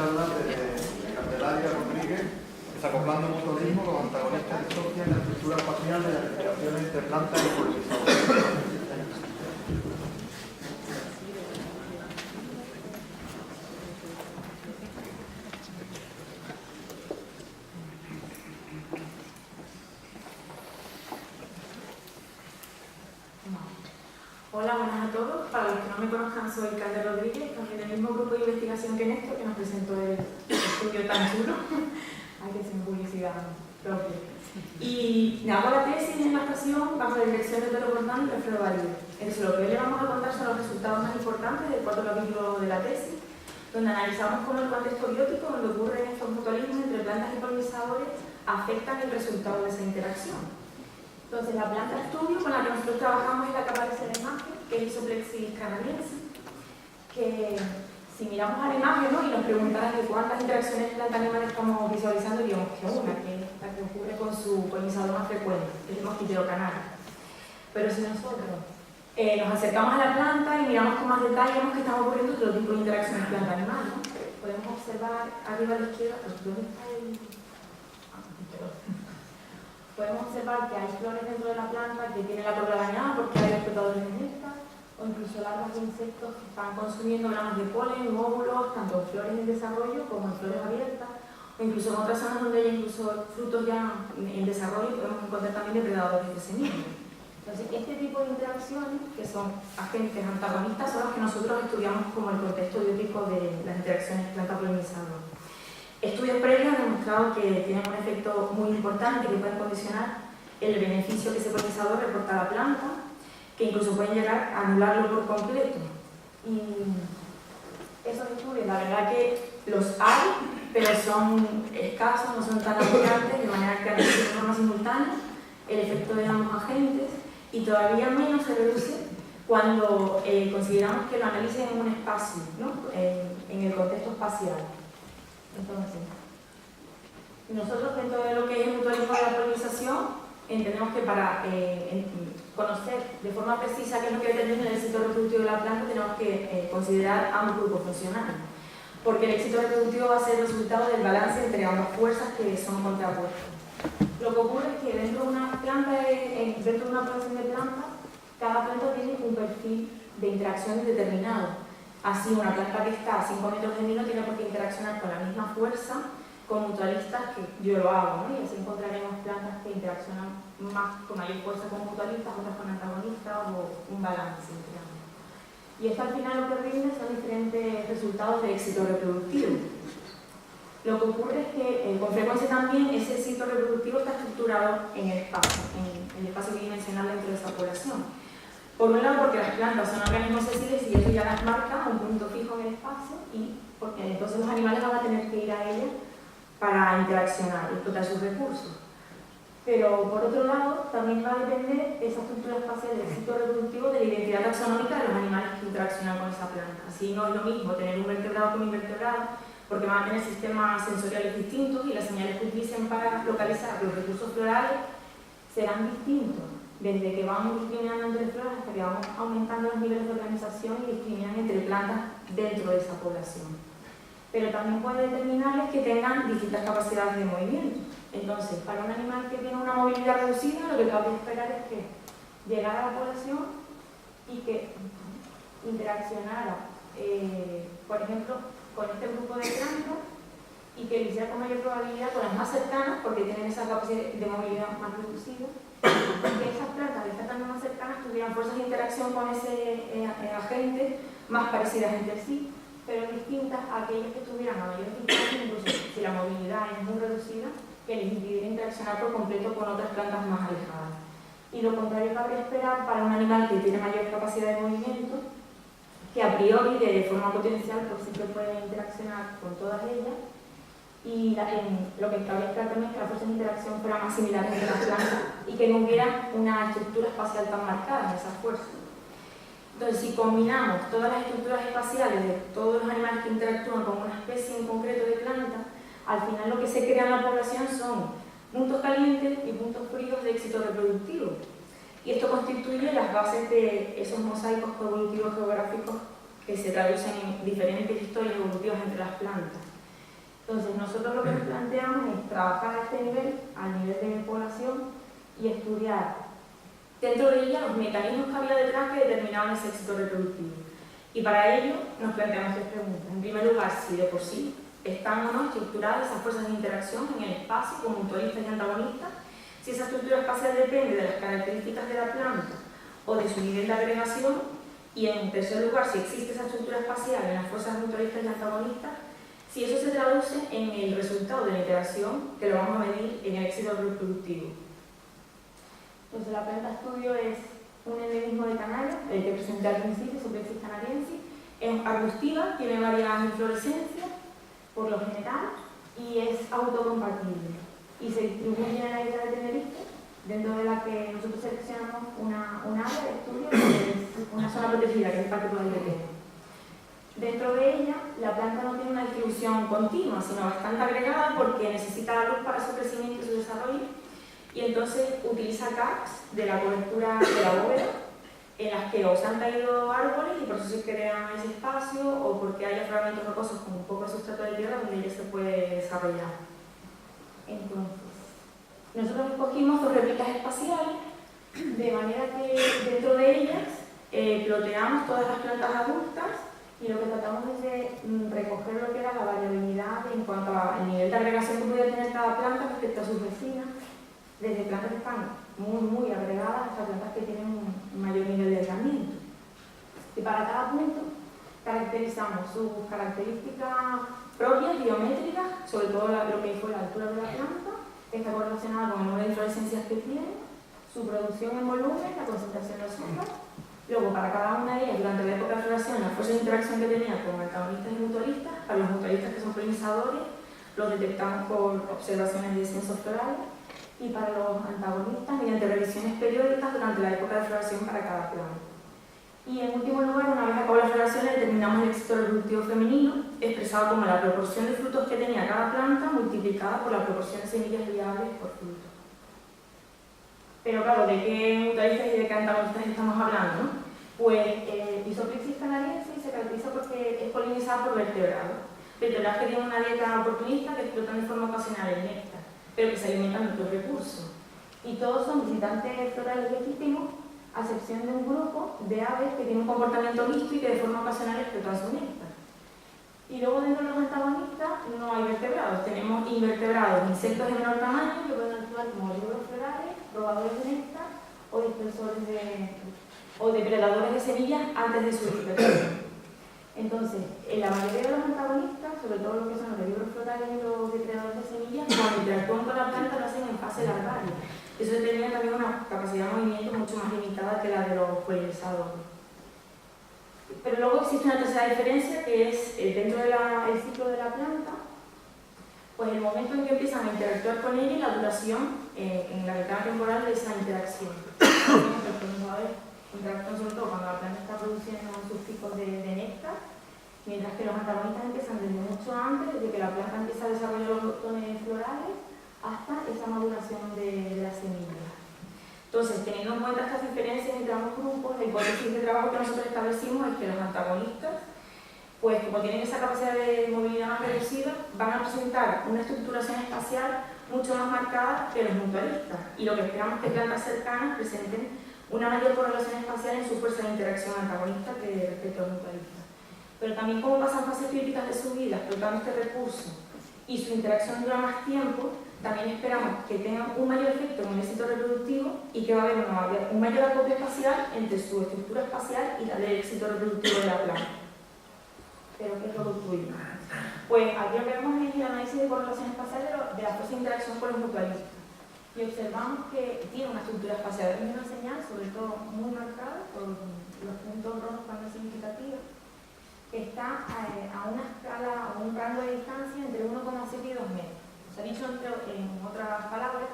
charla de Candelaria Rodríguez, desacoplando mutualismo, los antagonistas disocian la estructura espacial de las interacciones entre plantas y polinizadores. Hola, buenas a todos. Para los que no me conozcan, soy Candelaria Rodríguez, también del mismo grupo de investigación que Néstor, que nos presentó el estudio tan chulo. Hay que hacer publicidad propia. Y hago la tesis en la estación bajo la dirección de Pedro Bordán y Alfredo Valle. Entonces, lo que hoy le vamos a contar son los resultados más importantes del cuarto capítulo de la tesis, donde analizamos cómo el contexto biótico, donde ocurren estos mutualismos entre plantas y polinizadores, afectan el resultado de esa interacción. Entonces, la planta estudio con la que nosotros trabajamos es la que aparece en la imagen, que es Isoplexis canadiense, que si miramos a la imagen, ¿no?, y nos preguntaran de cuántas interacciones planta-animal estamos visualizando, diríamos que una, que es la que ocurre con su polinizador más frecuente, que es el mosquitero canario. Pero si nosotros nos acercamos a la planta y miramos con más detalle, vemos que están ocurriendo otro tipo de interacciones planta-animal, ¿no? Podemos observar arriba a la izquierda, ¿dónde está el...? Podemos observar que hay flores dentro de la planta que tienen la corola dañada porque hay explotadores de néctar, o incluso larvas de insectos que están consumiendo granos de polen, óvulos, tanto en flores en desarrollo como en flores abiertas, o incluso en otras zonas donde hay incluso frutos ya en desarrollo, podemos encontrar también depredadores de semillas. Entonces, este tipo de interacciones, que son agentes antagonistas, son las que nosotros estudiamos como el contexto biótico de las interacciones planta-polinizador. Estudios previos han demostrado que tienen un efecto muy importante que pueden condicionar el beneficio que ese polinizador reporta a la planta, que incluso pueden llegar a anularlo por completo. Y esos estudios, la verdad que los hay, pero son escasos, no son tan abundantes, de manera que analizan de forma simultánea el efecto de ambos agentes, y todavía menos se reduce cuando consideramos que lo analicen en un espacio, ¿no?, en el contexto espacial. Entonces, nosotros dentro de lo que es el mutualismo de la polinización, entendemos que para conocer de forma precisa qué es lo que determina el éxito reproductivo de la planta, tenemos que considerar ambos grupos funcionales, porque el éxito reproductivo va a ser el resultado del balance entre ambas fuerzas que son contrapuestas. Lo que ocurre es que dentro de una planta, dentro de una población de plantas, cada planta tiene un perfil de interacciones determinado. Así, una planta que está a 5 metros de mí no tiene por qué interaccionar con la misma fuerza con mutualistas que yo lo hago, ¿no? Y así encontraremos plantas que interaccionan más con mayor fuerza con mutualistas, otras con antagonistas, o un balance entre ambos. Y esto al final lo que rinde son diferentes resultados de éxito reproductivo. Lo que ocurre es que con frecuencia también ese éxito reproductivo está estructurado en el espacio bidimensional dentro de esa población. Por un lado, porque las plantas son organismos sesiles y eso ya las marca un punto fijo en el espacio, y porque entonces los animales van a tener que ir a ellas para interaccionar y explotar sus recursos. Pero por otro lado, también va a depender esa estructura espacial del éxito reproductivo de la identidad taxonómica de los animales que interaccionan con esa planta. Así no es lo mismo tener un vertebrado con un invertebrado, porque van a tener sistemas sensoriales distintos y las señales que utilicen para localizar los recursos florales serán distintos, desde que vamos discriminando entre flores hasta que vamos aumentando los niveles de organización y discriminan entre plantas dentro de esa población. Pero también puede determinarles que tengan distintas capacidades de movimiento. Entonces, para un animal que tiene una movilidad reducida, lo que cabe esperar es que llegara a la población y que interaccionara, por ejemplo, con este grupo de plantas, y que lo hiciera con mayor probabilidad con las más cercanas, porque tienen esa capacidad de movilidad más reducida, y que esas plantas que están también más cercanas tuvieran fuerzas de interacción con ese agente más parecidas entre sí, pero distintas a aquellas que estuvieran a mayor distancia, incluso si la movilidad es muy reducida, que les impidiera interaccionar por completo con otras plantas más alejadas. Y lo contrario cabría esperar para un animal que tiene mayor capacidad de movimiento, que a priori, de forma potencial, pues sí que puede interaccionar con todas ellas, y lo que cabría esperar también es que las fuerzas de interacción fueran más similares entre las plantas y que no hubiera una estructura espacial tan marcada en esas fuerzas. Entonces, si combinamos todas las estructuras espaciales de todos los animales que interactúan con una especie en concreto de planta, al final lo que se crea en la población son puntos calientes y puntos fríos de éxito reproductivo. Y esto constituye las bases de esos mosaicos coevolutivos geográficos que se traducen en diferentes historias evolutivas entre las plantas. Entonces, nosotros lo que nos planteamos es trabajar a este nivel, al nivel de población, y estudiar dentro de ella los mecanismos que había detrás que determinaban ese éxito reproductivo. Y para ello nos planteamos tres preguntas. En primer lugar, si de por sí están o no estructuradas esas fuerzas de interacción en el espacio como mutualistas y antagonistas, si esa estructura espacial depende de las características de la planta o de su nivel de agregación, y en tercer lugar, si existe esa estructura espacial en las fuerzas mutualistas y antagonistas, si eso se traduce en el resultado de la interacción, que lo vamos a medir en el éxito reproductivo. Entonces, la planta estudio es un endemismo de Canarias, el que presenté al principio, Sobrexis canariensis. Es arbustiva, tiene varias inflorescencias, por lo general, y es autocompatible. Y se distribuye en la isla de Tenerife, dentro de la que nosotros seleccionamos una área de estudio, que es una zona protegida, que es el Parque Natural de Tena. Dentro de ella, la planta no tiene una distribución continua, sino bastante agregada porque necesita la luz para su crecimiento y su desarrollo, y entonces utiliza gaps de la cobertura de la bóveda, en las que o se han caído árboles y por eso se crea ese espacio, o porque hay afloramientos rocosos con un poco de sustrato de tierra donde ella se puede desarrollar. Entonces, nosotros escogimos dos réplicas espaciales, de manera que dentro de ellas ploteamos todas las plantas adultas, y lo que tratamos es de recoger lo que era la variabilidad en cuanto al nivel de agregación que podía tener cada planta respecto a sus vecinas, desde plantas que están muy agregadas hasta plantas que tienen un mayor nivel de aislamiento. Y para cada punto caracterizamos sus características propias, biométricas, sobre todo lo que fue la altura de la planta, que está correlacionada con el número de inflorescencias que tiene, su producción en volumen, la concentración de azúcar. Luego, para cada una de ellas, durante la época de floración, la fuerza de interacción que tenía con antagonistas y mutualistas. Para los mutualistas, que son polinizadores, los detectamos por observaciones de descensos florales, y para los antagonistas, mediante revisiones periódicas durante la época de floración para cada planta. Y en último lugar, una vez acabó la floración, determinamos el éxito reproductivo femenino, expresado como la proporción de frutos que tenía cada planta multiplicada por la proporción de semillas viables por fruto. Pero claro, ¿de qué mutualistas y de qué antagonistas estamos hablando, no? Pues Isoprixis canariensis se caracteriza porque es polinizada por vertebrados. Vertebrados que tienen una dieta oportunista, que explotan de forma ocasional el néctar, pero que se alimentan de otros recursos. Y todos son visitantes florales legítimos, a excepción de un grupo de aves que tienen un comportamiento mixto y que de forma ocasional explotan su néctar. Y luego dentro de los antagonistas no hay vertebrados, tenemos invertebrados, insectos de menor tamaño que pueden actuar como libros florales, robadores de néctar o dispersores o depredadores de semillas antes de su dispersión. Entonces, en la mayoría de los antagonistas, sobre todo los que son los libros florales y los depredadores de semillas, cuando interactúan con la planta lo hacen en fase larvaria. Eso determina también una capacidad de movimiento mucho más limitada que la de los polinizadores. Pero luego existe una tercera diferencia, que es dentro del ciclo de la planta, pues el momento en que empiezan a interactuar con ella y la duración en la ventana temporal de esa interacción. Los polinizadores interactúan sobre todo cuando la planta está produciendo sus picos de néctar, mientras que los antagonistas empiezan desde mucho antes, desde que la planta empieza a desarrollar los botones florales hasta esa maduración de las semillas. Entonces, teniendo en cuenta estas diferencias entre ambos grupos, la hipótesis de trabajo que nosotros establecimos es que los antagonistas, pues como tienen esa capacidad de movilidad más reducida, van a presentar una estructuración espacial mucho más marcada que los mutualistas, y lo que esperamos es que plantas cercanas presenten una mayor correlación espacial en su fuerza de interacción antagonista que respecto a los mutualistas. Pero también, como pasan fases críticas de su vida explotando este recurso y su interacción dura más tiempo, también esperamos que tengan un mayor efecto en el éxito reproductivo y que va a haber un mayor acopio espacial entre su estructura espacial y la del éxito reproductivo de la planta. ¿Pero qué es lo que obtuvimos? Pues aquí lo que vemos es el análisis de correlación espacial de la fuerza de interacción con los mutualistas. Y observamos que tiene una estructura espacial de una señal, sobre todo muy marcada, por los puntos rojos cuando es significativa, que está a una escala o un rango de distancia entre 1,7 y 2 metros. Se ha dicho en otras palabras,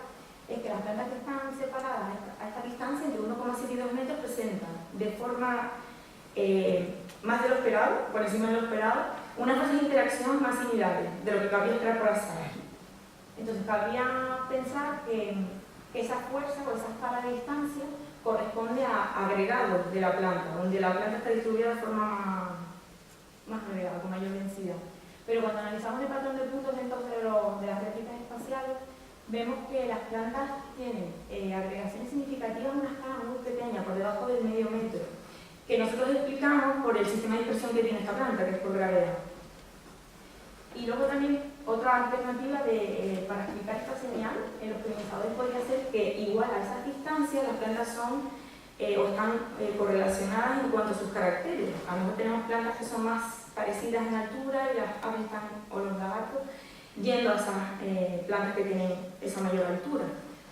es que las plantas que están separadas a esta distancia, entre 1,7 y 2 metros, presentan de forma más de lo esperado, por encima de lo esperado, unas fases de interacción más similares de lo que cabría esperar por azar. Entonces, cabría pensar que esa fuerza o esa escala de distancia corresponde a agregados de la planta, donde la planta está distribuida de forma más agregada, con mayor densidad. Pero cuando analizamos el patrón de puntos dentro de las réplicas espaciales, vemos que las plantas tienen agregaciones significativas en una escala muy pequeña, por debajo del medio metro, que nosotros explicamos por el sistema de dispersión que tiene esta planta, que es por gravedad. Y luego también otra alternativa para explicar esta señal en los polinizadores podría ser que igual a esas distancias las plantas son o están correlacionadas en cuanto a sus caracteres. A lo mejor tenemos plantas que son más parecidas en altura y las aves o los lagartos yendo a esas plantas que tienen esa mayor altura.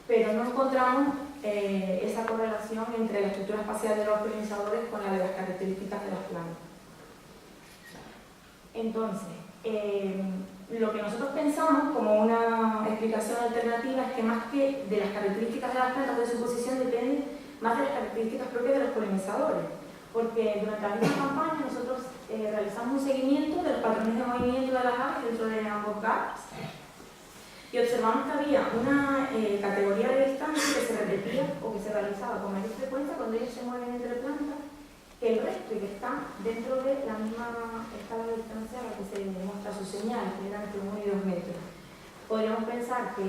Pero no encontramos esa correlación entre la estructura espacial de los polinizadores con la de las características de las plantas. Entonces, lo que nosotros pensamos como una explicación alternativa es que más que de las características de las plantas de su posición depende más de las características propias de los polinizadores, porque durante la misma campaña nosotros realizamos un seguimiento de los patrones de movimiento de las aves dentro de ambos gaps y observamos que había una categoría de distancia que se repetía o que se realizaba con mayor frecuencia cuando ellos se mueven entre plantas que el resto y que está dentro de la misma escala de distancia a la que se muestra su señal, que era entre 1 y 2 metros. Podríamos pensar que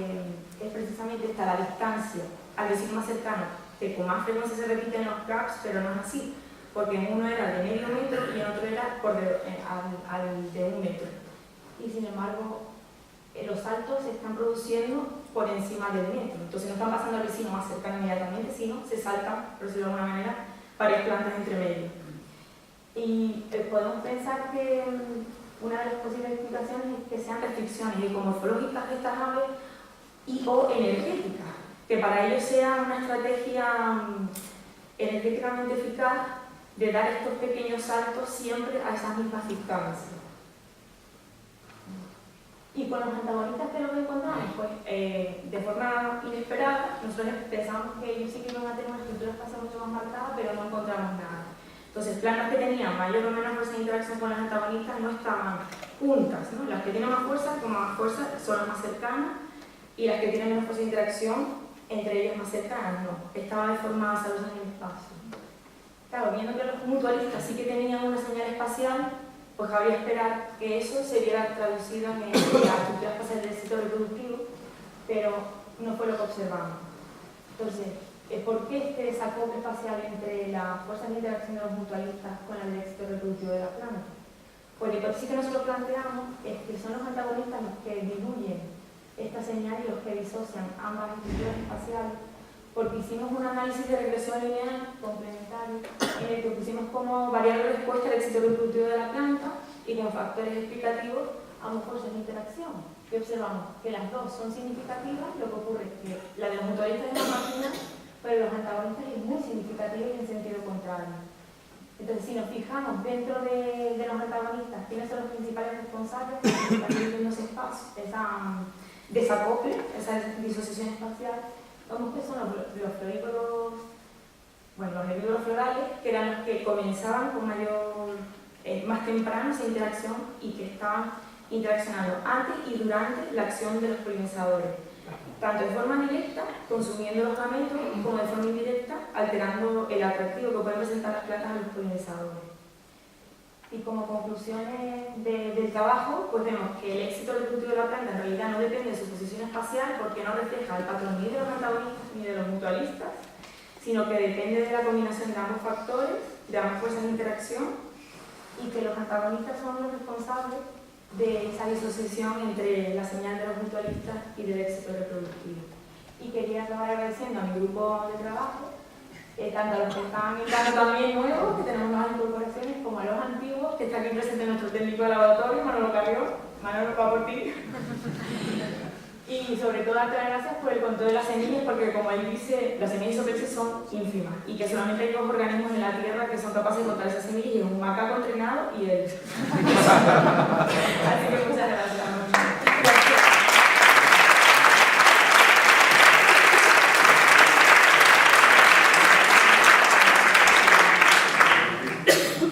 es precisamente esta la distancia al vecino más cercano, que con más frecuencia se repiten los gaps, pero no es así, porque en uno era de medio metro y en otro era al de 1 metro. Y sin embargo, los saltos se están produciendo por encima del metro, entonces no están pasando al vecino más cercano inmediatamente, sino se saltan, por decirlo de alguna manera, varias plantas entre medio. Y podemos pensar que una de las posibles explicaciones es que sean restricciones ecomorfológicas de estas aves y o energéticas, que para ellos sea una estrategia energéticamente eficaz de dar estos pequeños saltos siempre a esas mismas distancias. Y con los antagonistas que los encontramos, pues de forma inesperada, nosotros pensamos que ellos sí que iban a tener una estructura espacial mucho más marcada, pero no encontramos nada. Entonces, plantas que tenían mayor o menor fuerza de interacción con las antagonistas no estaban juntas, ¿no? Las que tienen más fuerza, con más fuerza, son las más cercanas, y las que tienen menos fuerza de interacción, entre ellas más cercanas, no. Estaban deformadas a los en el espacio. Claro, viendo que los mutualistas sí que tenían una señal espacial, pues habría que esperar que eso se viera traducido en la estructura espacial del éxito reproductivo, pero no fue lo que observamos. Entonces, ¿por qué este desacople espacial entre las fuerzas de interacción de los mutualistas con la del éxito reproductivo de la planta? Pues la hipótesis que nosotros planteamos es que son los antagonistas los que diluyen esta señal y los que disocian ambas estructuras espaciales, porque hicimos un análisis de regresión lineal complementario en el que pusimos como variable de respuesta el éxito reproductivo de la planta y como factores explicativos ambas fuerzas de interacción. Y observamos que las dos son significativas, lo que ocurre es que la de los mutualistas es más marginal, pero los antagonistas es muy significativa y en sentido contrario. Entonces, si nos fijamos dentro de los antagonistas, ¿quiénes son los principales responsables de esa desacople, esa disociación espacial? Vemos que son los florícolas, bueno, los herbívoros florales, que eran los que comenzaban con más temprano esa interacción y que estaban interaccionando antes y durante la acción de los polinizadores, tanto de forma directa, consumiendo los gametos, como de forma indirecta, alterando el atractivo que pueden presentar las plantas a los polinizadores. Y como conclusiones del trabajo, pues vemos que el éxito reproductivo de la planta en realidad no depende de su posición espacial porque no refleja el patrón ni de los antagonistas ni de los mutualistas, sino que depende de la combinación de ambos factores, de ambas fuerzas de interacción, y que los antagonistas son los responsables de esa disociación entre la señal de los mutualistas y del éxito reproductivo. Y quería acabar agradeciendo a mi grupo de trabajo, tanto a los que están entrando también nuevos, que tenemos nuevas incorporaciones, como a los antiguos, que está aquí presente nuestro técnico de laboratorio, Manolo Carrió. Manolo, va por ti. Y sobre todo darte las gracias por el control de las semillas, porque como él dice, las semillas isoplexias son ínfimas y que solamente hay 2 organismos en la Tierra que son capaces de encontrar esas semillas, y es un macaco entrenado y él. Así que muchas gracias.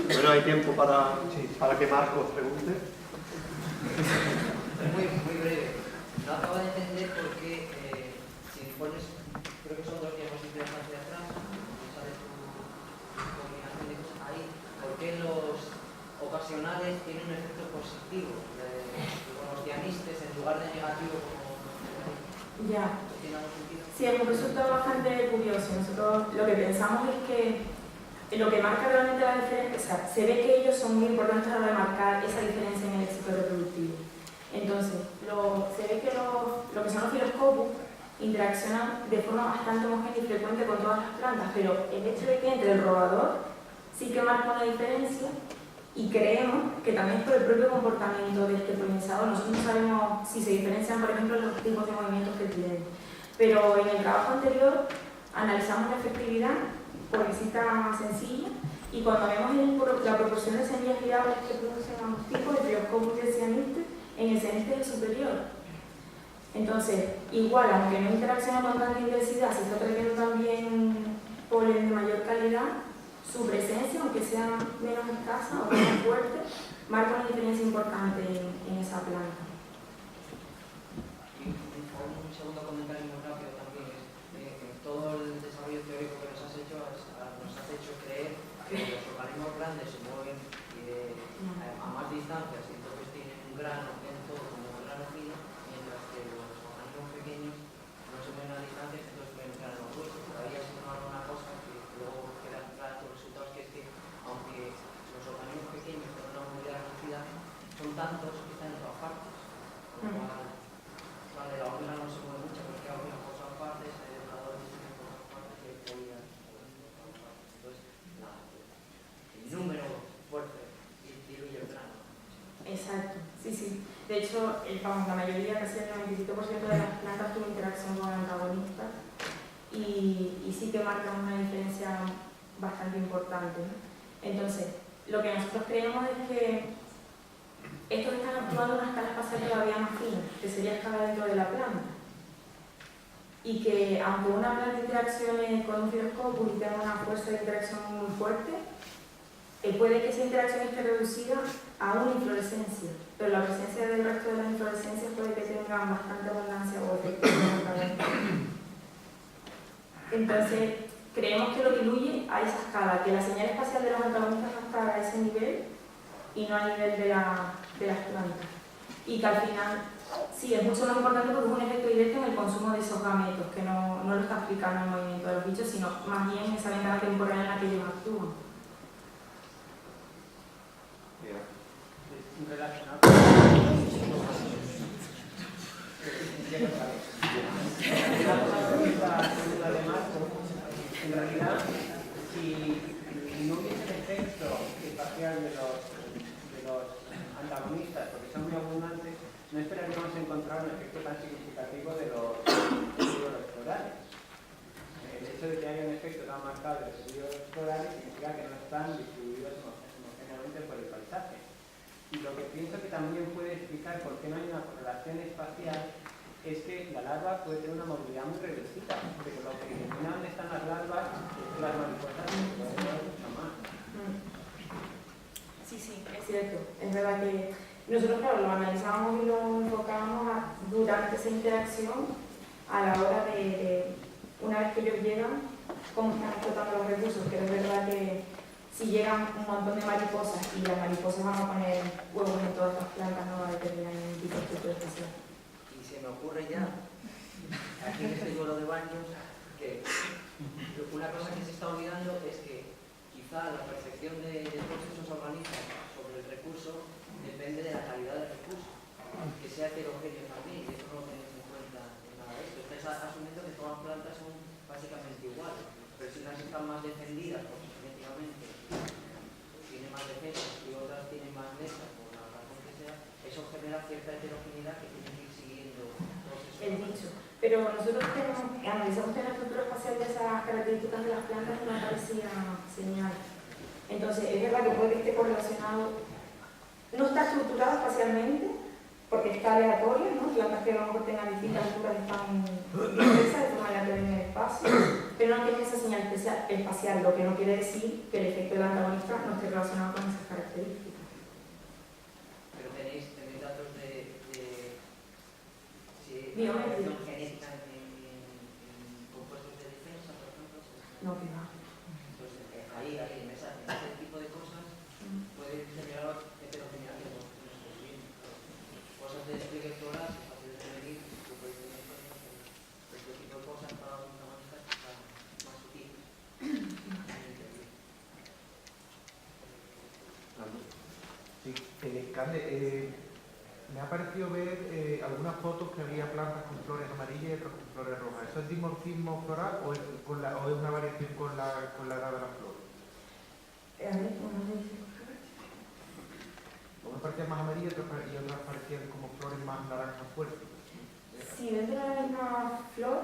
Bueno, hay tiempo para que Marcos pregunte. Muy breve. No acabo de entender por qué, si pones, creo que son 2 diapositivas hacia atrás, sale tu combinación de cosas ahí, por qué los ocasionales tienen un efecto positivo lugar de negativo como Ya. tiene algún sentido. Sí, es un resultado bastante curioso. Nosotros lo que pensamos es que lo que marca realmente la diferencia, o sea, se ve que ellos son muy importantes a la hora de marcar esa diferencia en el éxito reproductivo. Entonces, se ve que lo que son los Phylloscopus interaccionan de forma bastante homogénea y frecuente con todas las plantas, pero el hecho de que entre el robador sí que marca una diferencia, y creemos que también por el propio comportamiento de este polinizador. Nosotros no sabemos si se diferencian, por ejemplo, los tipos de movimientos que tienen, pero en el trabajo anterior analizamos la efectividad por visita más sencilla, y cuando vemos la proporción de semillas viables que producen ambos tipos, el Phylloscopus y el cianiste, en el cianiste es superior. Entonces, igual, aunque no interacciona con tanta intensidad, se está trayendo también polen de mayor calidad, su presencia, aunque sea menos escasa o menos fuerte, marca una diferencia importante en esa planta. Y un segundo comentario muy rápido también es que todo el desarrollo teórico que nos has hecho creer que los organismos grandes se mueven a más distancias y entonces tienen un grano en todo como un grano fino, mientras que los organismos pequeños no se mueven a distancias, entonces pueden entrar en los huesos. Pero ahí has tomado una cosa que luego queda clara los resultados, que es que aunque los organismos pequeños con una movilidad reducida son tantos que están en todas partes. Con lo cual, vale, la hormiga no se mueve mucho porque la hormiga por todas partes, hay depredadores por todas partes y hay polillas por todas partes. Entonces, el número fuerte diluye el grano. Exacto, sí, sí. De hecho, la mayoría, casi el 97% de las plantas tienen interacción con antagonistas y sí que marcan una diferencia bastante importante, ¿no? Entonces, lo que nosotros creemos es que estos están actuando en una escala espacial todavía más fina, que sería escala dentro de la planta. Y que aunque una planta interaccione con un Phylloscopus y tenga una fuerza de interacción muy fuerte, puede que esa interacción esté reducida a una inflorescencia, pero la presencia del resto de las inflorescencias puede que tengan bastante abundancia o efecto. Entonces, creemos que lo diluye a esa escala, que la señal espacial de los antagonistas no está a ese nivel y no a nivel de las plantas. Y que al final, sí, es mucho más importante porque es un efecto directo en el consumo de esos gametos, que no lo está explicando el movimiento de los bichos, sino más bien esa ventana temporal en la que ellos actúan. Relacionado en realidad, si no hubiese el efecto espacial de los antagonistas, porque son muy abundantes, no esperaríamos encontrar un efecto tan significativo de los residuos florales. El hecho de que haya un efecto tan marcado de los residuos florales significa que no están distribuidos homogéneamente por el paisaje. Y lo que pienso que también puede explicar por qué no hay una correlación espacial es que la larva puede tener una movilidad muy reducida, pero lo que determina dónde están las larvas es que las mariposas se pueden mover mucho más. Sí, sí, es cierto. Es verdad que nosotros, claro, lo analizábamos y lo enfocábamos durante esa interacción a la hora de una vez que ellos llegan, cómo están explotando los recursos, pero es verdad que si llegan un montón de mariposas y las mariposas van a poner huevos en todas las plantas, no va a determinar ningún tipo de estructura especial. Y se me ocurre ya, aquí en este duelo de baños, que una cosa que se está olvidando es que quizá la percepción de todos estos organismos sobre el recurso depende de la calidad del recurso, que sea heterogéneo también, y eso no lo tenéis en cuenta en nada de esto. Estáis asumiendo que todas las plantas son básicamente iguales, pero si unas están más defendidas genéticamente, tienen más defensas y otras tienen más mesas, por la razón que sea, eso genera cierta heterogeneidad que tiene que ir siguiendo todos esos. El dicho. Pero nosotros analizamos la estructura espacial de esas características de las plantas y no aparecía señal. Entonces, es verdad que puede que esté correlacionado, no está estructurado espacialmente, porque está aleatorio, ¿no? Plantas que a lo mejor tengan distintas alturas están dispersas de forma aleatoria en el espacio, pero no tiene esa señal espacial, lo que no quiere decir que el efecto del antagonista no esté relacionado con esas características. Pero tenéis datos de si Biométrica. genética en compuestos de defensa, por ejemplo. No, que va. Entonces, ahí en ese tipo de cosas puede generar heterogeneidad de cosas de despliegue floral. antagonistas quizá más sutil. Sí, Cande, me ha parecido ver algunas fotos que había plantas con flores amarillas y otras con flores rojas. ¿Eso es dimorfismo floral o es una variación con la edad de las flores? Unas parecían más amarillas y otras parecían como flores más naranjas fuertes. Sí, dentro de la misma flor,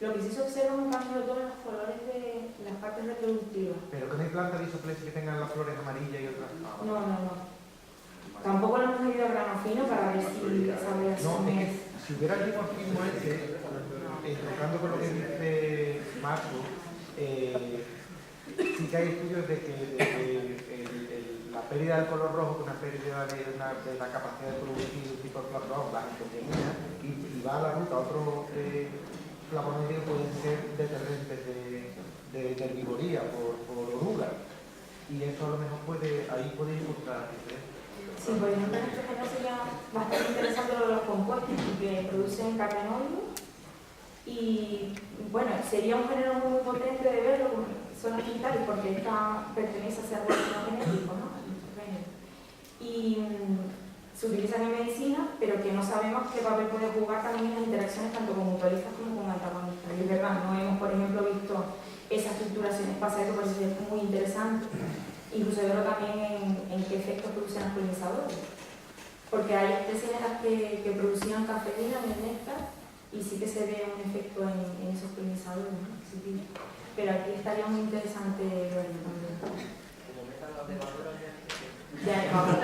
lo que sí se observa es un cambio de todos los colores de las partes reproductivas. Pero que no hay plantas de isoplesia que tengan las flores amarillas y otras. No. Tampoco lo hemos medido a grano fino para ver si esa variación No, es que si hubiera el dimorfismo ese, tocando con lo que dice Marco, sí que hay estudios de que la pérdida del color rojo, que es una pérdida de la capacidad de producir un tipo de flor rojo, la proteína, y va a la ruta a otros flavonoides que pueden ser deterrentes de herbivoría por oruga. Y eso a lo mejor ahí puede ilustrar diferencias. Sí, por ejemplo, en este género sería bastante interesante lo de los compuestos que producen carotenoides y bueno, sería un género muy potente de verlo con zonas digitales porque esta pertenece a ese árbol genético, ¿no? Y se utilizan en medicina, pero que no sabemos qué papel puede jugar también en las interacciones tanto con mutualistas como con antagonistas. Y es verdad, no hemos, por ejemplo, visto esa estructuración espacial que parece muy interesante. Incluso verlo también en qué efectos producen los polinizadores. Porque hay especies en las que producían cafeína en el néctar y sí que se ve un efecto en esos polinizadores, ¿no? Sí, pero aquí estaría muy interesante verlo también. Como metan las levaduras Ya, vamos.